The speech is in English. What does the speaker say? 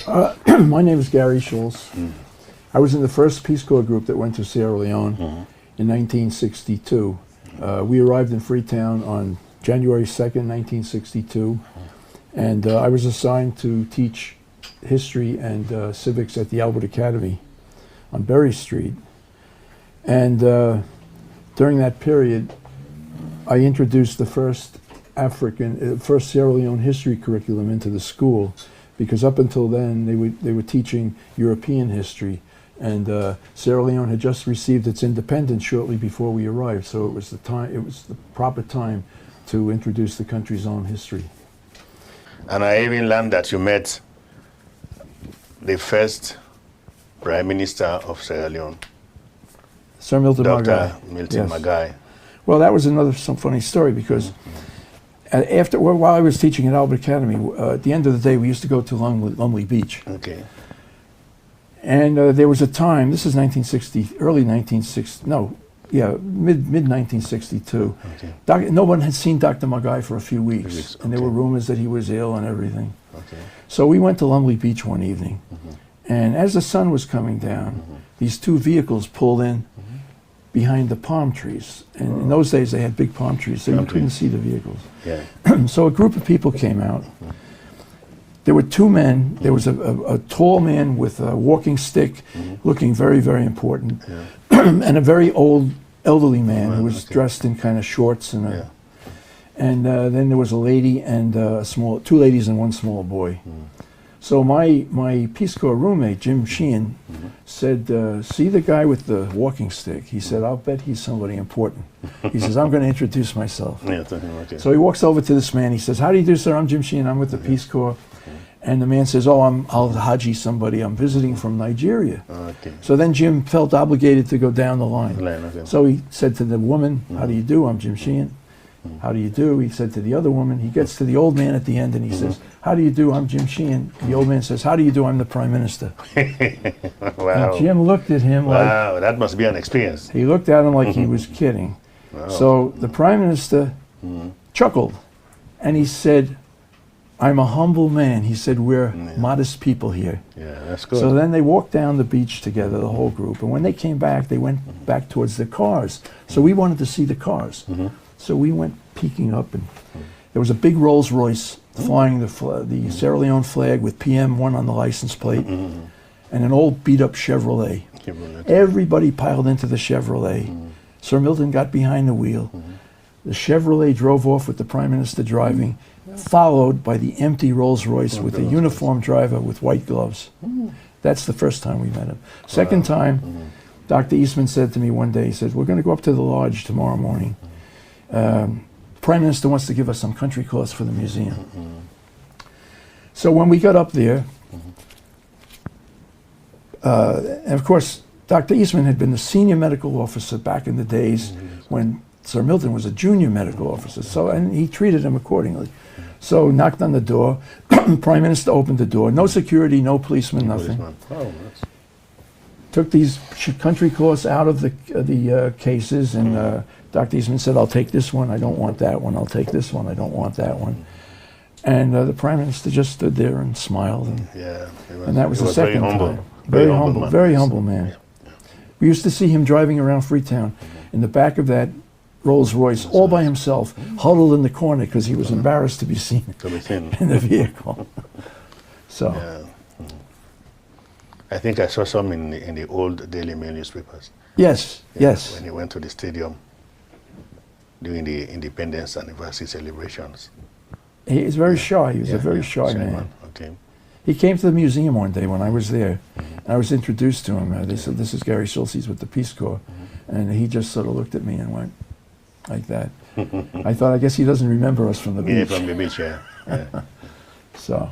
My name is Gary Schultz. I was in the first Peace Corps group that went to Sierra Leone in 1962. We arrived in Freetown on January 2nd, 1962, and I was assigned to teach history and civics at the Albert Academy on Berry Street. And during that period, I introduced the first Sierra Leone history curriculum into the school, because up until then they were teaching European history, and Sierra Leone had just received its independence shortly before we arrived, so it was the proper time to introduce the country's own history. And I even learned that you met the first Prime Minister of Sierra Leone, Sir Milton Margai. Dr. Milton Margai. Well, that was some funny story, because while I was teaching at Albert Academy, at the end of the day, we used to go to Lumley Beach. Okay. And there was a time, this is 1960, early 1960, no, yeah, mid-1962. Okay. No one had seen Dr. Margai for a few weeks, and there were rumors that he was ill and everything. Okay. So we went to Lumley Beach one evening, and as the sun was coming down, these two vehicles pulled in behind the palm trees. And in those days, they had big palm trees, so you couldn't see the vehicles. Yeah. So a group of people came out. There were two men. There was a tall man with a walking stick, looking very, very important, and a very old, elderly man who was dressed in kind of shorts and and then there was a lady and two ladies and one small boy. So my Peace Corps roommate, Jim Sheehan, said, see the guy with the walking stick? He said, I'll bet he's somebody important. He says, I'm going to introduce myself. So he walks over to this man. He says, how do you do, sir? I'm Jim Sheehan. I'm with the Peace Corps. And the man says, oh, I'm Al-Haji somebody. I'm visiting from Nigeria. So then Jim felt obligated to go down the line. So he said to the woman, how do you do? I'm Jim Sheehan. How do you do? He said to the other woman. He gets to the old man at the end and he says, how do you do? I'm Jim Sheehan. The old man says, how do you do? I'm the Prime Minister. Wow. And Jim looked at him like... Wow, that must be an experience. He looked at him like he was kidding. Wow. So the Prime Minister chuckled and he said, I'm a humble man. He said, we're modest people here. Yeah, that's good. So then they walked down the beach together, the whole group. And when they came back, they went back towards the cars. So we wanted to see the cars. So we went peeking up, and there was a big Rolls Royce flying the Sierra Leone flag with PM1 on the license plate, and an old beat-up Chevrolet. Everybody piled into the Chevrolet. Sir Milton got behind the wheel. The Chevrolet drove off with the Prime Minister driving, followed by the empty Rolls Royce with a uniformed driver with white gloves. That's the first time we met him. Second time, Dr. Eastman said to me one day, he said, we're going to go up to the lodge tomorrow morning. Prime Minister wants to give us some country course for the museum. So when we got up there, and of course, Dr. Eastman had been the senior medical officer back in the days when Sir Milton was a junior medical officer, so, and he treated him accordingly. So knocked on the door, Prime Minister opened the door, no security, no policeman, nothing. Took these country course out of the cases, and Dr. Eastman said, I'll take this one, I don't want that one, I'll take this one, I don't want that one. And the Prime Minister just stood there and smiled, and that was the second time. Very humble, very humble man. We used to see him driving around Freetown in the back of that Rolls Royce, all by himself, huddled in the corner because he was embarrassed to be seen in the vehicle. So, I think I saw some in the old Daily Mail newspapers. Yes, yes. When he went to the stadium during the Independence Anniversary celebrations. He is very shy. He was a very shy man. Okay. He came to the museum one day when I was there, and I was introduced to him. They said, this is Gary Schultz, he's with the Peace Corps. And he just sort of looked at me and went like that. I thought, I guess he doesn't remember us from the beach. Yeah, from the beach, yeah. So.